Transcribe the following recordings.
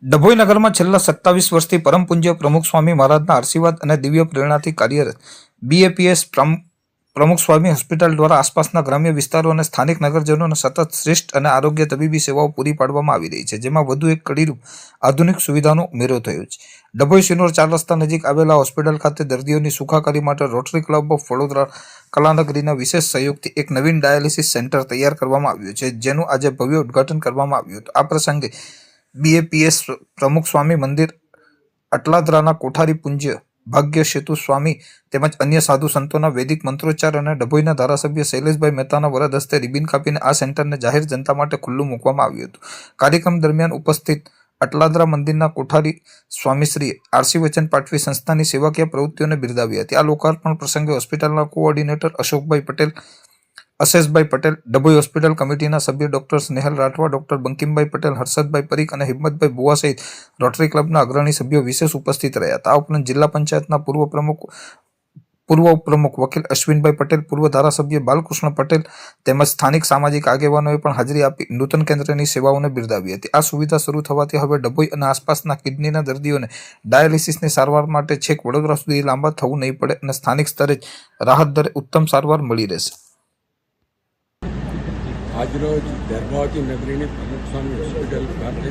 ડભોઈ નગરમાં છેલ્લા 27 વર્ષથી પરમ પૂજ્ય પ્રમુખ સ્વામી મહારાજના આશીર્વાદ અને દિવ્ય પ્રેરણાથી કાર્યરત બીએપીએસ પ્રમુખ સ્વામી હોસ્પિટલ દ્વારા આસપાસના ગ્રામ્ય વિસ્તારો અને સ્થાનિક નગરજનોને સતત શ્રેષ્ઠ અને આરોગ્ય તબીબી સેવાઓ પૂરી પાડવામાં આવી રહી છે, જેમાં વધુ એક કડીરૂપ આધુનિક સુવિધાનો ઉમેરો થયો છે. ડભોઈ સિનોર 4 રસ્તા નજીક આવેલા હોસ્પિટલ ખાતે દર્દીઓની સુખાકારી માટે રોટરી ક્લબ ઓફ વડોદરા કલાનગરીના વિશેષ સહયોગથી એક નવીન ડાયાલિસિસ સેન્ટર તૈયાર કરવામાં આવ્યું છે, જેનું આજે ભવ્ય ઉદ્ઘાટન કરવામાં આવ્યું હતું. આ પ્રસંગે બીએપીએસ પ્રમુખ સ્વામી મંદિર અટલાદરાના કોઠારી પૂજ્ય ભાગ્ય સેતુ સ્વામી તેમજ અન્ય સાધુ સંતોના વૈદિક મંત્રોચ્ચાર અને ડભોઈના ધારાસભ્ય શૈલેષભાઈ મહેતાના વરદ હસ્તે રિબિન કાપીને આ સેન્ટરને જાહેર જનતા માટે ખુલ્લું મૂકવામાં આવ્યું હતું. કાર્યક્રમ દરમિયાન ઉપસ્થિત અટલાદરા મંદિરના કોઠારી સ્વામીશ્રીએ આરસી વચન પાઠવી સંસ્થાની સેવાકીય પ્રવૃત્તિઓને બિરદાવી હતી. આ લોકાર્પણ પ્રસંગે હોસ્પિટલના કોઓર્ડિનેટર અશેષભાઈ પટેલ, ડભોઈ હોસ્પિટલ કમિટીના સભ્ય ડોક્ટર સ્નેહલ રાઠવા, ડોક્ટર બંકિમભાઈ પટેલ, હર્ષદભાઈ પરીખ અને હિંમતભાઈ બુવા સહિત રોટરી ક્લબના અગ્રણી સભ્યો વિશેષ ઉપસ્થિત રહ્યા હતા. આ ઉપરાંત જિલ્લા પંચાયતના પૂર્વ ઉપપ્રમુખ વકીલ અશ્વિનભાઈ પટેલ, પૂર્વ ધારાસભ્ય બાલકૃષ્ણ પટેલ તેમજ સ્થાનિક સામાજિક આગેવાનોએ પણ હાજરી આપી નૂતન કેન્દ્રની સેવાઓને બિરદાવી હતી. આ સુવિધા શરૂ થવાથી હવે ડભોઈ અને આસપાસના કિડનીના દર્દીઓને ડાયાલિસિસની સારવાર માટે છેક વડોદરા સુધી લાંબા થવું નહીં પડે અને સ્થાનિક સ્તરે જ રાહત દરે ઉત્તમ સારવાર મળી રહેશે. આજરોજ દર્ભાવતી નગરીની પ્રમુખ સ્વામી હોસ્પિટલ ખાતે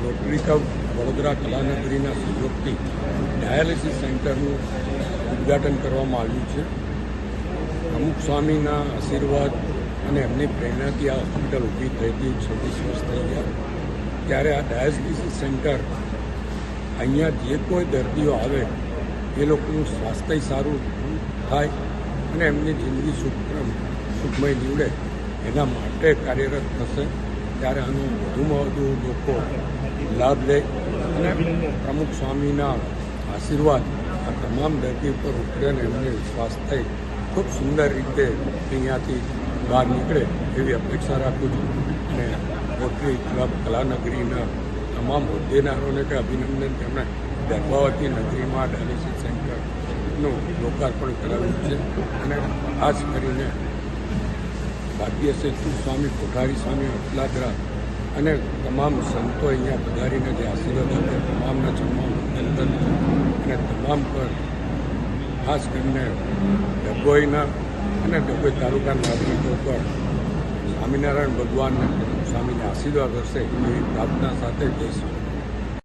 રોટરી ક્લબ વડોદરા કલાનગરીના સહયોગથી ડાયાલિસિસ સેન્ટરનું ઉદ્ઘાટન કરવામાં આવ્યું છે. પ્રમુખ સ્વામીના આશીર્વાદ અને એમની પ્રેરણાથી આ હોસ્પિટલ ઊભી થઈ હતી. 26 વર્ષ થઈ ગયા. ત્યારે આ ડાયાલિસિસ સેન્ટર અહીંયા જે કોઈ દર્દીઓ આવે એ લોકોનું સ્વાસ્થ્ય સારું થાય અને એમની જિંદગી સુખમય નીવડે એના માટે કાર્યરત થશે. ત્યારે આનો વધુમાં વધુ લોકો લાભ લે અને પ્રમુખ સ્વામીના આશીર્વાદ આ તમામ દર્દી ઉપર ઉતરે અને એમનું સ્વાસ્થ્ય ખૂબ સુંદર રીતે અહીંયાથી બહાર નીકળે એવી અપેક્ષા રાખું છું. અને રોટરી ક્લબ કલાનગરીના તમામ હોદ્દેદારોને કે અભિનંદન. તેમણે દર્ભાવતી નગરીમાં ડાયાલિસિસ સેન્ટરનું લોકાર્પણ કરાવ્યું છે અને ખાસ કરીને ભાગ્ય સેતુ સ્વામી, કોઠારી સ્વામી, અટલાદરા અને તમામ સંતો અહીંયા પધારીને જે આશીર્વાદ આપે તમામના તમામ અભિનંદન અને તમામ પર ખાસ કરીને ડભોઈના અને ડભોઈ તાલુકાના નાગરિકો પર સ્વામિનારાયણ ભગવાનના સ્વામીના આશીર્વાદ હશે એવી પ્રાર્થના સાથે જઈશું.